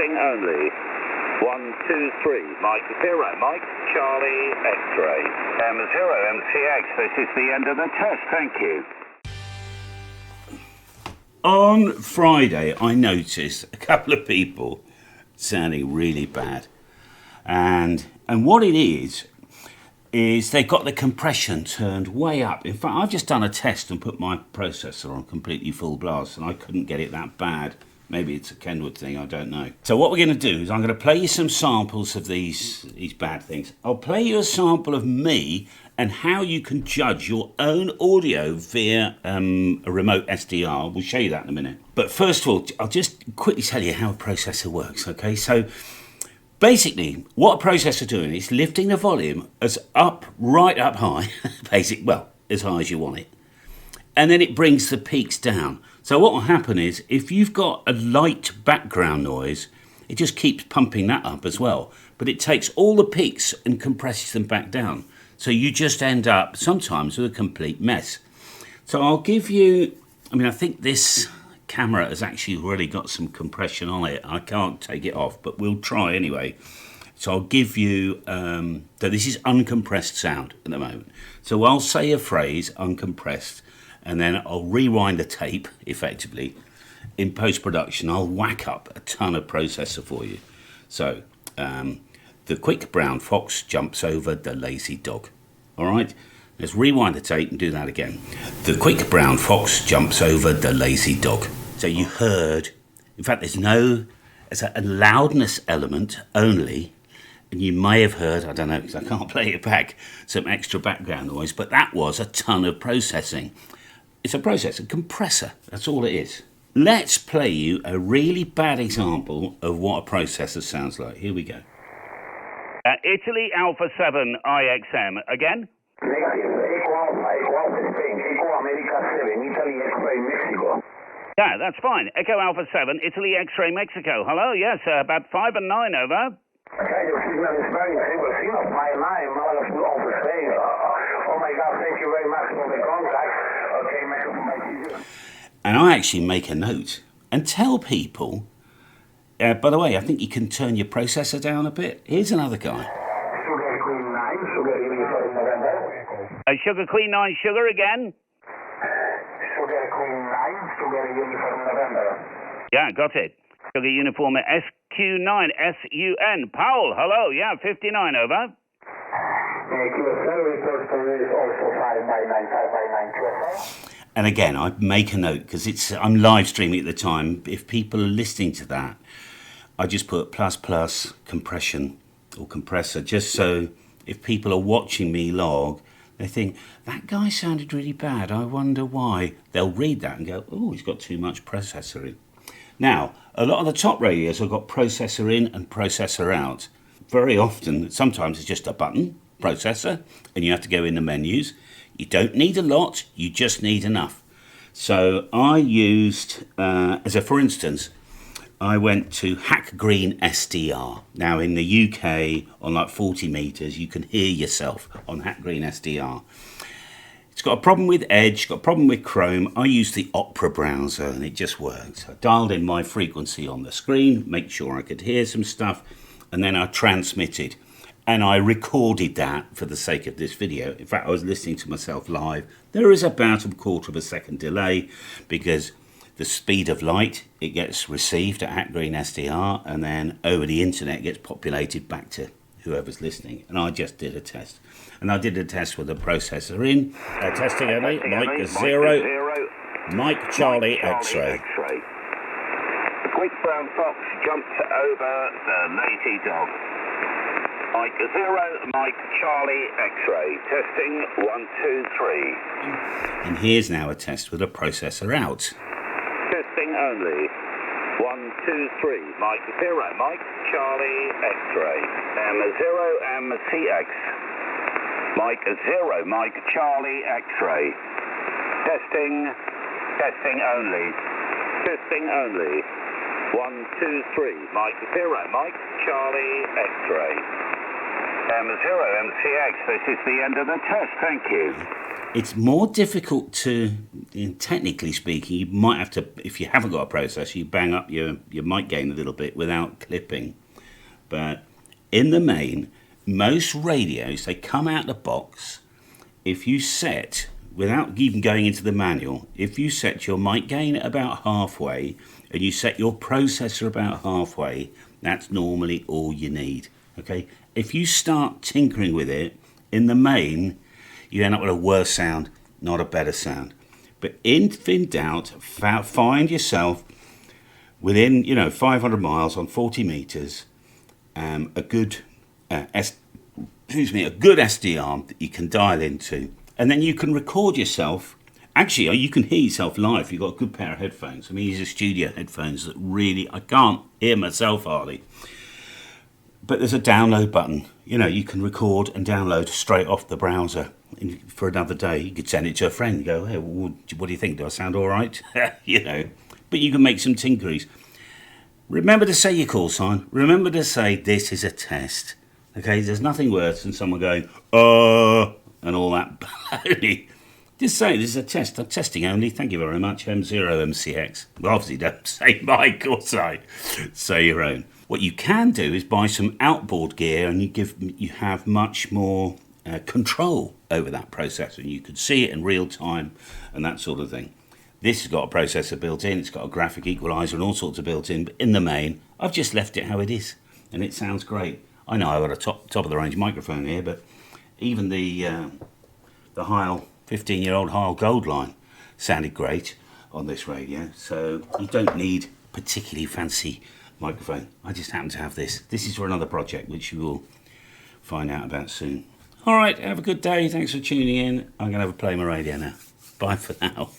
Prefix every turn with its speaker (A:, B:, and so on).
A: Testing only. 1, 2, 3. Mike 0, Mike Charlie X-ray. M0 MCX. This is the end of the test. Thank you.
B: On Friday, I noticed a couple of people sounding really bad. And what it is they've got the compression turned way up. In fact, I've just done a test and put my processor on completely full blast, and I couldn't get it that bad. Maybe it's a Kenwood thing, I don't know. So what we're going to do is I'm going to play you some samples of these bad things. I'll play you a sample of me and how you can judge your own audio via a remote SDR. We'll show you that in a minute. But first of all, I'll just quickly tell you how a processor works, okay? So basically, what a processor is doing is lifting the volume right up high, as high as you want it. And then it brings the peaks down. So what will happen is, if you've got a light background noise, it just keeps pumping that up as well. But it takes all the peaks and compresses them back down. So you just end up sometimes with a complete mess. So I'll give you, I think this camera has actually really got some compression on it. I can't take it off, but we'll try anyway. So I'll give you, so this is uncompressed sound at the moment. So I'll say a phrase, uncompressed, and then I'll rewind the tape, effectively. In post-production, I'll whack up a ton of processor for you. So, the quick brown fox jumps over the lazy dog. All right? Let's rewind the tape and do that again. The quick brown fox jumps over the lazy dog. So you heard, in fact, there's a loudness element only, and you may have heard, I don't know, because I can't play it back, some extra background noise, but that was a ton of processing. It's a processor, compressor, that's all it is. Let's play you a really bad example of what a processor sounds like. Here we go. Italy Alpha 7 IXM, again?
C: Negative, Echo Alpha, Echo Alpha Spain, Echo America 7, Italy X-ray Mexico.
A: Yeah, that's fine. Echo Alpha 7, Italy X-ray Mexico. Hello, yes, about 5 and 9, over.
C: Okay, your signal is very single signal, 5-9, Alpha Spain. Oh my God, thank you very much for the contact. Okay, Mexico.
B: And I actually make a note and tell people, by the way, I think you can turn your processor down a bit. Here's another guy.
C: Sugar Queen 9, Sugar Uniform November.
A: Sugar Queen 9, sugar again?
C: Sugar Queen 9, Sugar Uniform November.
A: Yeah, got it. Sugar Uniform SQ9, SUN. Powell, hello, yeah, 59, over.
C: QSL report for this also 5x9, 5x9 QSL.
B: And again, I make a note because I'm live streaming at the time. If people are listening to that, I just put ++ compression or compressor, just so if people are watching me log, they think, that guy sounded really bad, I wonder why. They'll read that and go, oh, he's got too much processor in. Now, a lot of the top radios have got processor in and processor out. Very often, sometimes it's just a button, processor, and you have to go in the menus. You don't need a lot, you just need enough. So I used, for instance, I went to Hack Green SDR. Now in the UK, on like 40 meters, you can hear yourself on Hack Green SDR. It's got a problem with Edge, got a problem with Chrome. I used the Opera browser and it just worked. I dialed in my frequency on the screen, make sure I could hear some stuff, and then I transmitted. And I recorded that for the sake of this video. In fact, I was listening to myself live. There is about a quarter of a second delay because the speed of light, it gets received at Hack Green SDR, and then over the internet gets populated back to whoever's listening. And I just did a test. And I did a test with the processor in. Testing only, Mike 0, Mike Charlie X-ray.
A: The quick brown fox jumped over the lazy dog. Mike 0, Mike Charlie X-ray. Testing 1, 2, 3.
B: And here's now a test with a processor out.
A: Testing only. 1, 2, 3. Mike 0, Mike Charlie X-ray. M0 MCX. Mike 0, Mike Charlie X-ray. Testing only. Testing only. 1, 2, 3. Mike 0, Mike Charlie X-ray. M0 MCX, this is the end of the test, thank you.
B: It's more difficult to, technically speaking, you might have to, if you haven't got a processor, you bang up your mic gain a little bit without clipping. But in the main, most radios, they come out the box. If you set, without even going into the manual, if you set your mic gain at about halfway and you set your processor about halfway, that's normally all you need. Okay? If you start tinkering with it, in the main, you end up with a worse sound, not a better sound. But in doubt, find yourself within 500 miles on 40 meters, a good a good SD arm that you can dial into, and then you can record yourself. Actually, you can hear yourself live if you've got a good pair of headphones. I mean, these are studio headphones that really, I can't hear myself hardly. But there's a download button. You can record and download straight off the browser for another day. You could send it to a friend and go, hey, what do you think? Do I sound all right? But you can make some tinkeries. Remember to say your call sign. Remember to say this is a test. Okay, there's nothing worse than someone going, and all that baloney. Just say this is a test. I'm testing only. Thank you very much. M0MCX. Well, obviously don't say my call sign. Say your own. What you can do is buy some outboard gear, and you have much more control over that processor. You can see it in real time and that sort of thing. This has got a processor built in. It's got a graphic equalizer and all sorts of built in. But in the main, I've just left it how it is, and it sounds great. I know I've got a top of the range microphone here, but even the Heil 15-year-old Heil Gold line sounded great on this radio. So you don't need particularly fancy microphone. I just happen to have this. This is for another project, which you will find out about soon. All right, have a good day. Thanks for tuning in. I'm going to have a play my radio now. Bye for now.